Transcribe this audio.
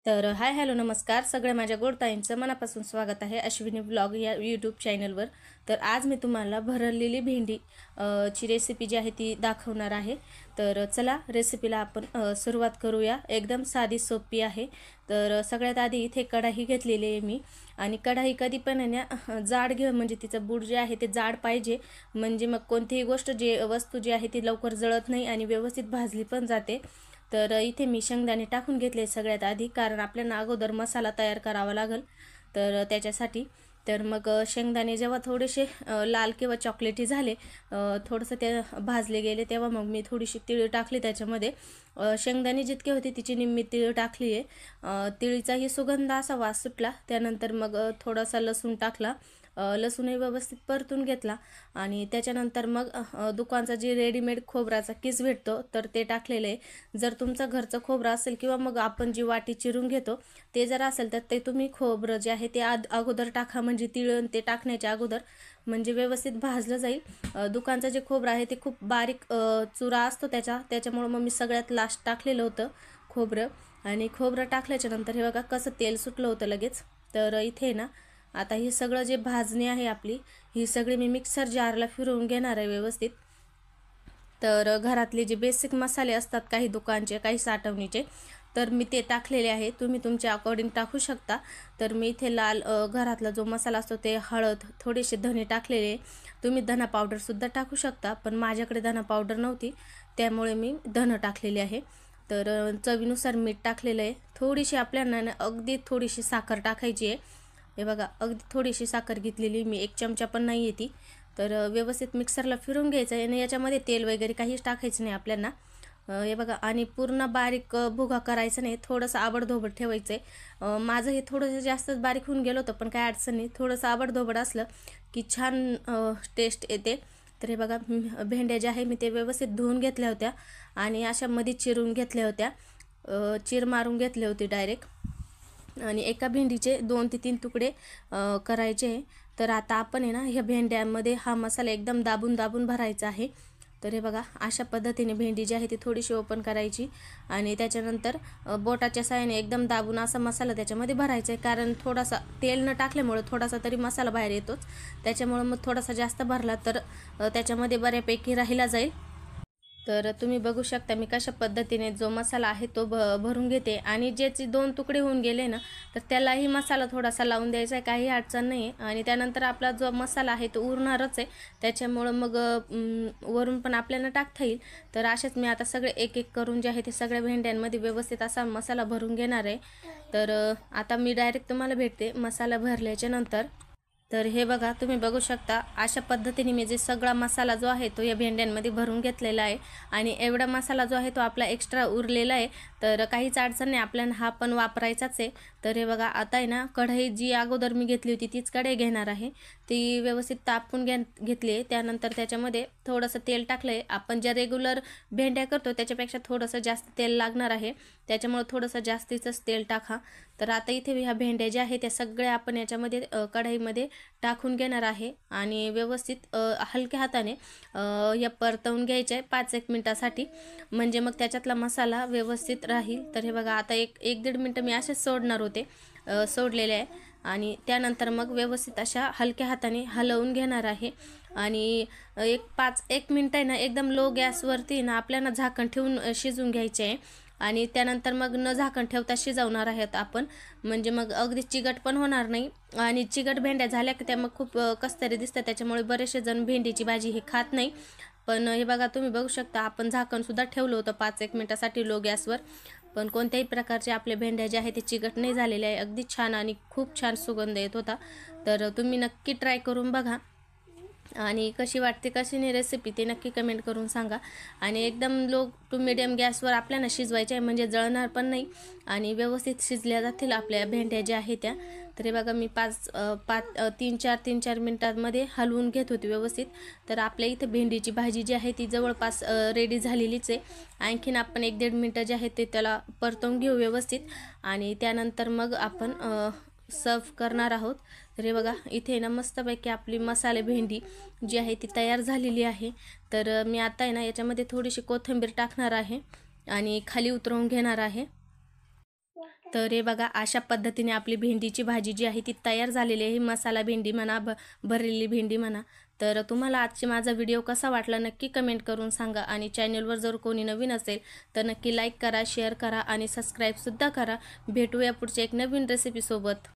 तर hi hello नमस्कार सगळ्या माझ्या गोडताईंचं मनापासून स्वागत आहे अश्विनी ब्लॉग या यूट्यूब चॅनलवर। तर आज मी तुम्हाला भरलेली भेंडी ची रेसिपी जी आहे ती दाखवणार आहे। तर चला रेसिपीला आपण सुरुवात करूया। एकदम साधी सोपी आहे। तर सगळ्यात आधी इथे कढाई घेतलेली आहे मी, आणि कढाई कधी पण ना जाड घे, म्हणजे तिचं बूड जे आहे ते जाड पाहिजे, म्हणजे मग कोणतीही गोष्ट वस्तू जी आहे ती लवकर जळत नाही आणि व्यवस्थित भाजली पण जाते। तर इथे मी शेंगदाणे टाकून घेतले सगळ्यात आधी, कारण आपल्याला अगोदर मसाला तयार करावा लागेल तर त्याच्यासाठी। तर मग शेंगदाणे जेव्हा थोडेसे लाल किंवा चॉकलेटी झाले, थोडंसं ते भाजले गेले, तेव्हा मग मी थोडीशी तीळ टाकली त्याच्यामध्ये। शेंगदाणे जितके होते तिची निम्मी तीळ टाकली आहे। तिळीचाही सुगंध असा वास सुटला। त्यानंतर मग थोडासा लसूण टाकला, लसूणही व्यवस्थित परतून घेतला, आणि त्याच्यानंतर मग दुकानचा जे रेडीमेड खोबराचा किस भेटतो तर ते टाकलेलं आहे। जर तुमचं घरचं खोबरं असेल किंवा मग आपण जी वाटी चिरून घेतो ते जर असेल तर ते तुम्ही खोबरं जे आहे ते अगोदर टाका, म्हणजे तिळ ते टाकण्याच्या अगोदर, म्हणजे व्यवस्थित भाजलं जाईल। दुकानचं जे खोबरं आहे ते खूप बारीक चुरा असतो त्याच्यामुळे मग मी सगळ्यात लास्ट टाकलेलं होतं खोबरं। आणि खोबरं टाकल्याच्या नंतर हे बघा कसं तेल सुटलं होतं लगेच। तर इथे ना आता हे सगळं जे भाजणी आहे आपली, ही सगळी मी मिक्सर जारला फिरवून घेणार आहे व्यवस्थित। तर घरातले जे बेसिक मसाले असतात, काही दुकानचे काही साठवणीचे, तर मी ते टाकलेले आहे। तुम्ही तुमच्या अकॉर्डिंग टाकू शकता। तर मी इथे लाल घरातला जो मसाला असतो ते, हळद, थोडेसे धने टाकलेले। तुम्ही धना पावडरसुद्धा टाकू शकता, पण माझ्याकडे धना पावडर नव्हती त्यामुळे मी धनं टाकलेले आहे। तर चवीनुसार मीठ टाकलेलं आहे। थोडीशी आपल्याला अगदी थोडीशी साखर टाकायची आहे। हे बघा अगदी थोडीशी साखर घेतलेली मी, 1 चमचा पण नाही आहे ती। तर व्यवस्थित मिक्सरला फिरवून घ्यायचं आहे, आणि याच्यामध्ये तेल वगैरे काहीच टाकायचं नाही आपल्याला। हे बघा, आणि पूर्ण बारीक भुगा करायचं नाही, थोडंसं आबडधोबड ठेवायचं आहे। माझं हे थोडंसं जास्तच बारीक होऊन गेलं होतं, पण काय अडचण नाही, थोडंसं आबडधोबड असलं की छान टेस्ट येते। तर हे बघा भेंड्या ज्या आहे मी ते व्यवस्थित धुवून घेतल्या होत्या, आणि अशा मध्ये चिरून घेतल्या होत्या, चीर मारून घेतले होते डायरेक्ट, आणि एका भेंडीचे 2 ते 3 तुकडे करायचे। तर आता आपण आहे ना ह्या भेंड्यांमध्ये हा मसाला एकदम दाबून दाबून भरायचा आहे। तर हे बघा अशा पद्धतीने भेंडी जी आहे ती थोडीशी ओपन करायची, आणि त्याच्यानंतर बोटाच्या साहाय्याने एकदम दाबून असा मसाला त्याच्यामध्ये भरायचा आहे। कारण थोडासा तेल न टाकल्यामुळे थोडासा तरी मसाला बाहेर येतोच, त्याच्यामुळे मग थोडासा जास्त भरला तर त्याच्यामध्ये बऱ्यापैकी राहिला जाईल। तर तुम्ही बघू शकता मी कशा पद्धतीने जो मसाला आहे तो भरून घेते, आणि ज्याचे 2 तुकडे होऊन गेले ना तर त्यालाही मसाला थोडासा लावून द्यायचा आहे, काही अडचण नाही आहे। आणि त्यानंतर आपला जो मसाला आहे तो उरणारच आहे, त्याच्यामुळं मग वरून पण आपल्याला टाकता येईल। तर असेच मी आता सगळे एक एक करून जे आहे ते सगळ्या भेंड्यांमध्ये व्यवस्थित असा मसाला भरून घेणार आहे। तर आता मी डायरेक्ट तुम्हाला भेटते मसाला भरल्याच्या नंतर। तर हे बघा तुम्ही बघू शकता अशा पद्धतीने मी जे सगळा मसाला जो आहे तो या भेंड्यांमध्ये भरून घेतलेला आहे, आणि एवढा मसाला जो आहे तो आपला एक्स्ट्रा उरलेला आहे, तर काहीच अडचण नाही, आपल्याला हा पण वापरायचाच आहे। तर हे बघा आता आहे ना कढई जी अगोदर मी घेतली होती तीच कढई घेणार आहे, ती व्यवस्थित तापून घेतली आहे। त्यानंतर त्याच्यामध्ये थोडंसं तेल टाकलं आहे, आपण ज्या रेग्युलर भेंड्या करतो त्याच्यापेक्षा थोडंसं जास्त तेल लागणार आहे, त्याच्यामुळे थोडंसं जास्तीचंच तेल टाका। तर आता इथे ह्या भेंड्या ज्या आहेत त्या सगळ्या आपण याच्यामध्ये कढईमध्ये टाकून घेणार आहे, आणि व्यवस्थित हलक्या हाताने या परतवून घ्यायचे 5-1 मिनिटासाठी, म्हणजे मग त्याच्यातला मसाला व्यवस्थित राहील। तर हे बघा आता 1-1.5 मिनटं मी असेच सोडणार होते, सोडलेले आहे, आणि त्यानंतर मग व्यवस्थित अशा हलक्या हाताने हलवून घेणार आहे। आणि 1 मिनिट आहे ना एकदम लो गॅसवरती ना आपल्याला झाकण ठेवून शिजवून घ्यायचे आहे, आणि त्यानंतर मग न झाकण ठेवता शिजवणार आहेत आपण, म्हणजे मग अगदी चिकट पण होणार नाही। आणि चिकट भेंड्या झाल्या की त्या मग खूप कसतरी दिसतात, त्याच्यामुळे बरेचसे जण भेंडीची भाजी हे खात नाही। पण हे बघा तुम्ही बघू शकता आपण झाकणसुद्धा ठेवलं होतं 5-1 मिनिटासाठी लो गॅसवर, पण कोणत्याही प्रकारचे आपले भेंड्या जे आहे ते चिकट नाही झालेले आहे, अगदी छान आणि खूप छान सुगंध येत होता। तर तुम्ही नक्की ट्राय करून बघा, आणि कशी वाटते कशी नाही रेसिपी ते नक्की कमेंट करून सांगा। आणि एकदम लो टू मिडियम गॅसवर आपल्याला शिजवायचे आहे, म्हणजे जळणार पण नाही, आणि व्यवस्थित शिजल्या जातील आपल्या भेंड्या ज्या आहेत त्या। तर हे बघा मी 3-4 मिनिटांमध्ये हलवून घेत होते व्यवस्थित। तर आपल्या इथे भेंडीची भाजी जी आहे ती जवळपास रेडी झालेलीच आहे। आणखीन आपण 1-1.5 मिनटं जे आहे ते त्याला परतवून घेऊ व्यवस्थित, आणि त्यानंतर मग आपण सर्व करणार आहोत। तर हे बघा इथे ना मस्तपैकी आपली मसाले भेंडी जी आहे ती तयार झालेली आहे। तर मी आता आहे ना याच्यामध्ये थोडीशी कोथिंबीर टाकणार आहे, आणि खाली उतरवून घेणार आहे। तर हे बघा, अशा पद्धतीने आपली भेंडीची भाजी जी आहे ती तयार झालेली आहे. मसाला भेंडी म्हणा, भरलेली भेंडी म्हणा. तर तुम्हाला आजची माझा व्हिडिओ कसा वाटला नक्की कमेंट करून सांगा. आणि चॅनलवर जर कोणी नवीन असेल तर नक्की लाईक करा, शेअर करा आणि सबस्क्राईबसुद्धा करा. भेटूया पुढच्या एक नवीन रेसिपीसोबत.